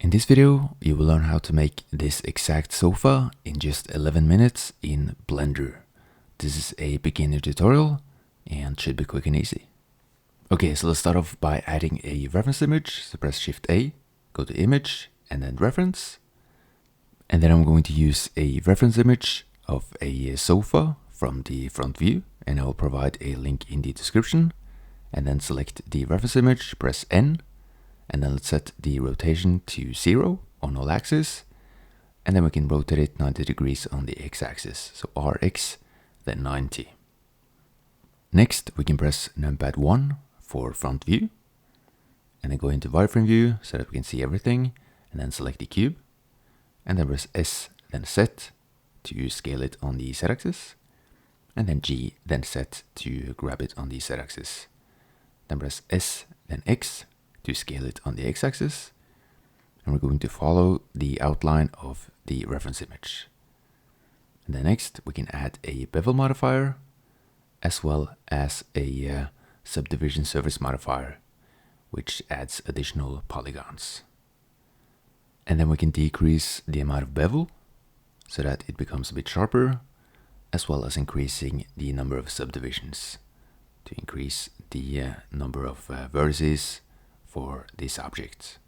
In this video, you will learn how to make this exact sofa in just 11 minutes in Blender. This is a beginner tutorial and should be quick and easy. Okay, so let's start off by adding a reference image. So press Shift A, go to Image, and then Reference. And then I'm going to use a reference image of a sofa from the front view, and I will provide a link in the description. And then select the reference image, press N, and then let's set the rotation to 0 on all axes, and then we can rotate it 90 degrees on the x-axis, so Rx, then 90. Next, we can press numpad 1 for front view, and then go into wireframe view so that we can see everything, and then select the cube, and then press S, then set to scale it on the z-axis, and then G, then set to grab it on the z-axis. Then press S, then X to scale it on the x-axis, and we're going to follow the outline of the reference image. And then next we can add a bevel modifier as well as a subdivision surface modifier, which adds additional polygons. And then we can decrease the amount of bevel so that it becomes a bit sharper, as well as increasing the number of subdivisions to increase the number of vertices for this object.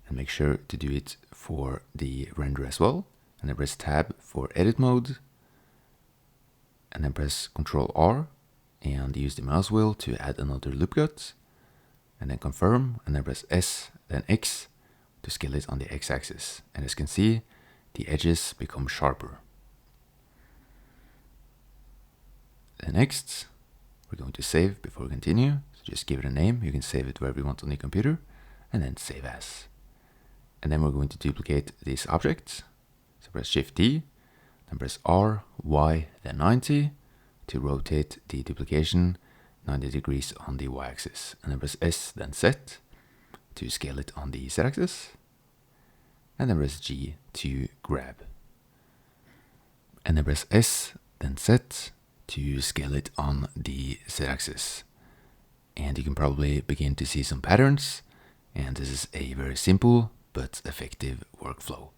And make sure to do it for the render as well. And then press Tab for edit mode, and then press Ctrl R and use the mouse wheel to add another loop cut, and then confirm, and then press S, then X to scale it on the x-axis. And as you can see, the edges become sharper. Then next, we're going to save before we continue. So just give it a name. You can save it wherever you want on your computer, and then save as. And then we're going to duplicate this object. So press Shift D, then press R, Y, then 90 to rotate the duplication 90 degrees on the y-axis. And then press S, then set to scale it on the z-axis. And then press G to grab. And then press S, then set to scale it on the z-axis. And you can probably begin to see some patterns, and this is a very simple but effective workflow.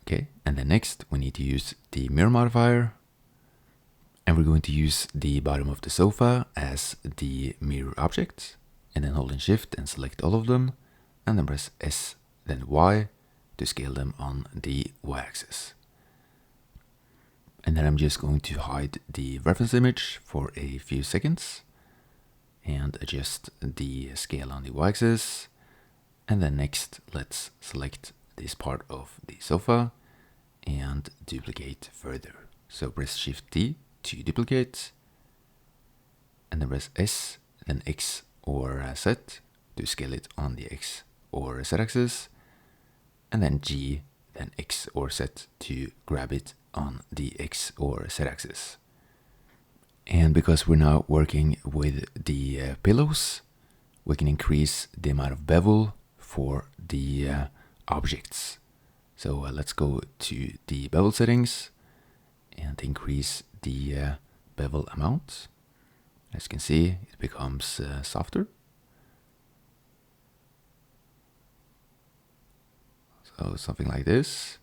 Okay, and then next we need to use the mirror modifier, and we're going to use the bottom of the sofa as the mirror object, and then hold in Shift and select all of them, and then press S, then Y to scale them on the y-axis. And then I'm just going to hide the reference image for a few seconds and adjust the scale on the y-axis. And then next, let's select this part of the sofa and duplicate further. So press Shift D to duplicate, and then press S, then X or Z to scale it on the X or Z axis, and then G, then X or Z to grab it on the X or Z axis. And because we're now working with the pillows, we can increase the amount of bevel for the objects. So let's go to the bevel settings and increase the bevel amount. As you can see, it becomes softer. So something like this.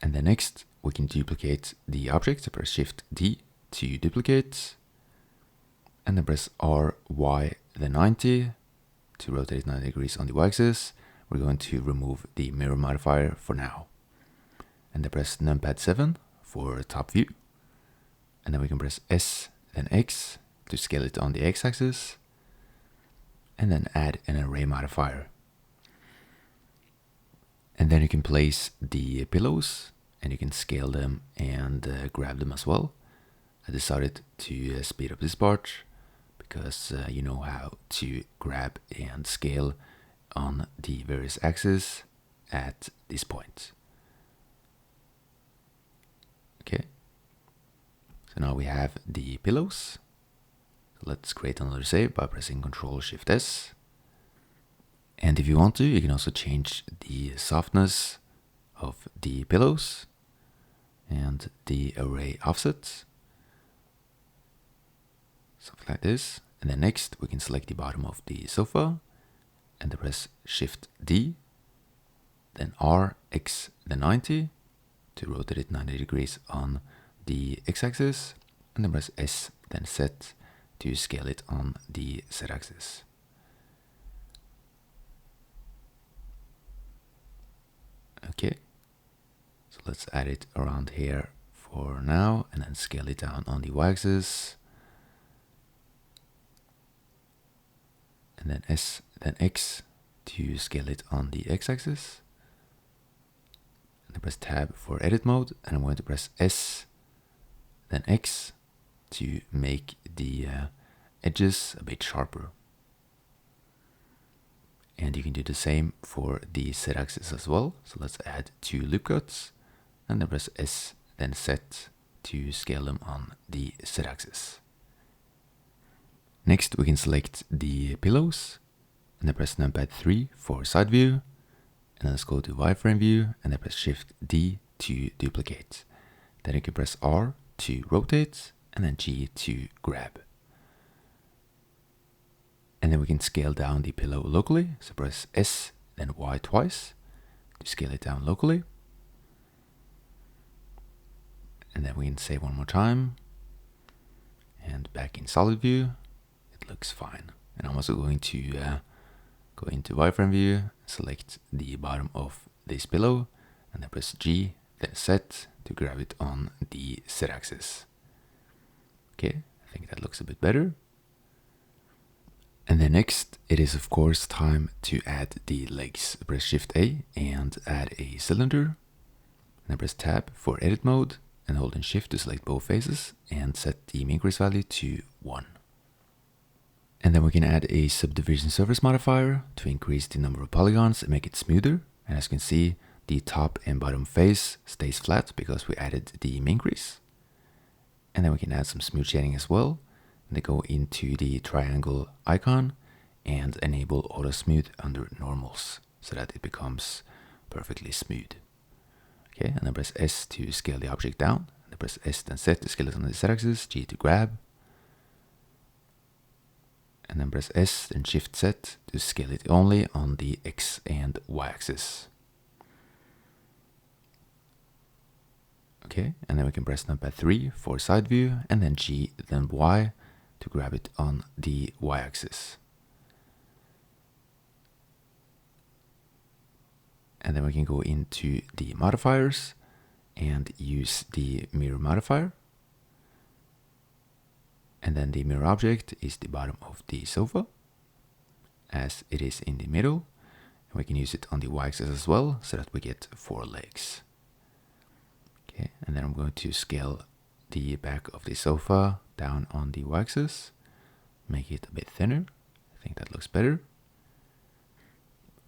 And then next, we can duplicate the object. So press Shift D to duplicate, and then press R, Y, then 90 to rotate 90 degrees on the y-axis. We're going to remove the mirror modifier for now. And then press numpad 7 for top view. And then we can press S, then X to scale it on the x-axis, and then add an array modifier. And then you can place the pillows, and you can scale them and grab them as well. I decided to speed up this part because you know how to grab and scale on the various axes at this point. Okay, so now we have the pillows. So let's create another save by pressing Ctrl Shift S. And if you want to, you can also change the softness of the pillows and the array offset. Something like this. And then next we can select the bottom of the sofa and then press Shift D, then R, X, then 90 to rotate it 90 degrees on the X-axis, and then press S, then Z to scale it on the Z-axis. Okay, so let's add it around here for now, and then scale it down on the Y-axis, and then S, then X to scale it on the X-axis. And then press Tab for edit mode, and I'm going to press S, then X to make the edges a bit sharper. And you can do the same for the Z-axis as well. So let's add 2 loop cuts, and then press S, then Z to scale them on the Z-axis. Next we can select the pillows, and then press numpad 3 for side view, and then let's go to wireframe view, and then press Shift D to duplicate. Then you can press R to rotate, and then G to grab. And then we can scale down the pillow locally, so press S, then Y twice to scale it down locally. And then we can save one more time, and back in solid view, it looks fine. And I'm also going to go into wireframe view, select the bottom of this pillow, and then press G, then Z to grab it on the Z-axis. Okay, I think that looks a bit better. And then next, it is of course time to add the legs. Press Shift A and add a cylinder. And then press Tab for edit mode, and hold in Shift to select both faces, and set the increase value to 1. And then we can add a subdivision surface modifier to increase the number of polygons and make it smoother. And as you can see, the top and bottom face stays flat because we added the increase. And then we can add some smooth shading as well. And then go into the triangle icon and enable auto smooth under normals so that it becomes perfectly smooth. Okay, and then press S to scale the object down. And then press S then Z to scale it on the Z-axis, G to grab. And then press S then Shift Z to scale it only on the X and Y axis. Okay, and then we can press numpad 3 for side view, and then G then Y to grab it on the Y-axis. And then we can go into the modifiers and use the mirror modifier. And then the mirror object is the bottom of the sofa, as it is in the middle. And we can use it on the Y-axis as well, so that we get 4 legs. Okay, and then I'm going to scale the back of the sofa down on the Y-axis, make it a bit thinner. I think that looks better.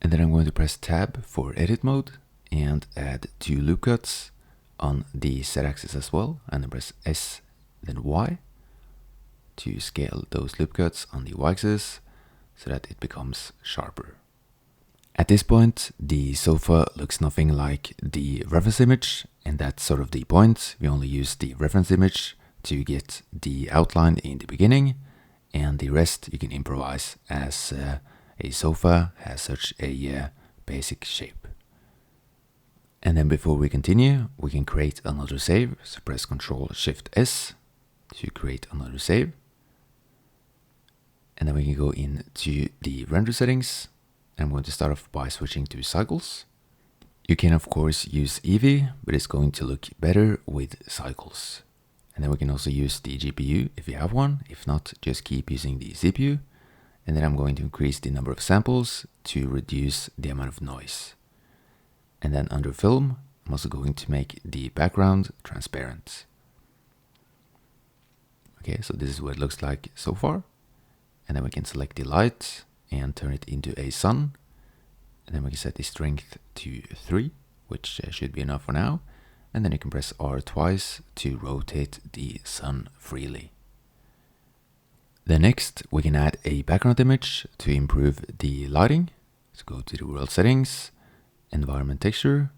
And then I'm going to press Tab for edit mode and add 2 loop cuts on the Z-axis as well, and then press S then Y to scale those loop cuts on the Y-axis so that it becomes sharper. At this point, the sofa looks nothing like the reference image, and that's sort of the point. We only use the reference image to get the outline in the beginning, and the rest you can improvise, as a sofa has such a basic shape. And then before we continue, we can create another save. So press Ctrl Shift S to create another save. And then we can go into the render settings. I'm going to start off by switching to cycles. You can of course use Eevee, but it's going to look better with cycles. And then we can also use the GPU if you have one. If not, just keep using the CPU. And then I'm going to increase the number of samples to reduce the amount of noise. And then under film, I'm also going to make the background transparent. Okay, so this is what it looks like so far. And then we can select the light and turn it into a sun. And then we can set the strength to 3, which should be enough for now. And then you can press R twice to rotate the sun freely. Then next, we can add a background image to improve the lighting. So go to the world settings, environment texture,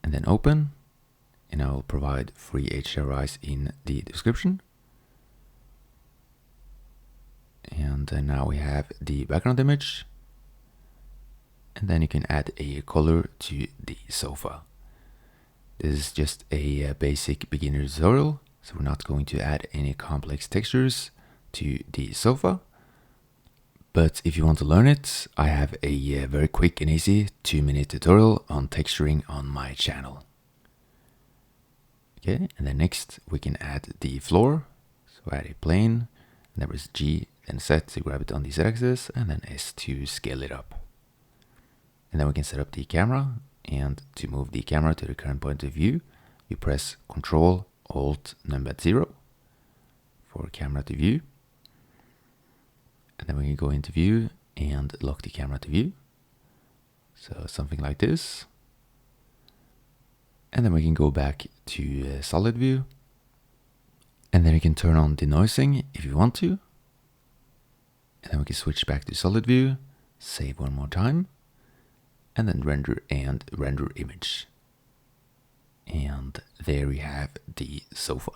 and then open. And I will provide free HDRIs in the description. And now we have the background image. And then you can add a color to the sofa. This is just a basic beginner tutorial, so we're not going to add any complex textures to the sofa. But if you want to learn it, I have a very quick and easy 2-minute tutorial on texturing on my channel. Okay, and then next we can add the floor. So add a plane, and there is G and Z to grab it on the Z-axis, and then S to scale it up. And then we can set up the camera, and to move the camera to the current point of view, you press Ctrl Alt number 0 for camera to view. And then we can go into view and lock the camera to view. So something like this. And then we can go back to solid view. And then you can turn on denoising if you want to. And then we can switch back to solid view, save one more time. And then render and render image. And there we have the sofa.